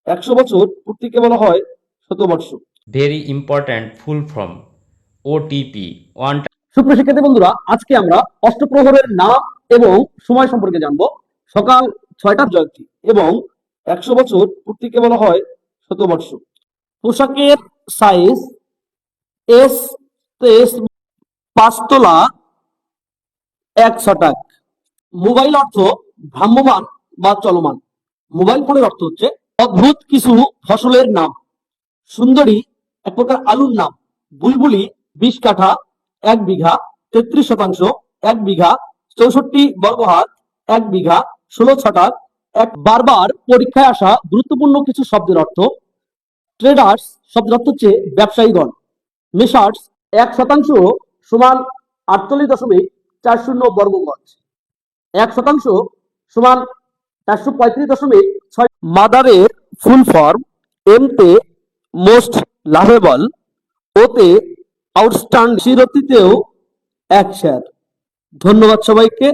100 বছর পূর্তিকে বলা হয় শতবর্ষ। Very important full form OTP one সুপ্রিয় শিক্ষার্থী বন্ধুরা, আজকে আমরা অষ্টপ্রহরের নাম এবং সময় সম্পর্কে জানবো। সকাল 6টার জয়ন্তী এবং 100 বছর পূর্তিকে বলা হয় শতবর্ষ। পোশাকের সাইজ এস 5 তোলা 1 ছটাক। মোবাইল অর্থ ভ্রাম্যমান বা চলমান। মোবাইল ফোনের অর্থ হচ্ছে অদ্ভুত কিছু ফসলের নাম। সুন্দরী এক প্রকার আলুর নাম। বুলবুলি 20 কাঠা 1 বিঘা, 33 শতাংশ 1 বিঘা, 64 বর্গহাত 1 বিঘা, 16 ছটাক এক। বারবার পরীক্ষায় আসা গুরুত্বপূর্ণ কিছু শব্দের অর্থ। ট্রেডার্স শব্দের অর্থ হচ্ছে ব্যবসায়ীগণ। মেসার্স 1 শতাংশ সমান 48.40 বর্গ গজ। 1 শতাংশ সমান 435.6। মাদারের ফুল ফর্ম। এম তে মোস্ট লাভেবল, ওতে আউটস্ট্যান্ডিং, সিরতিতেও 1 শেয়ার। ধন্যবাদ সবাইকে।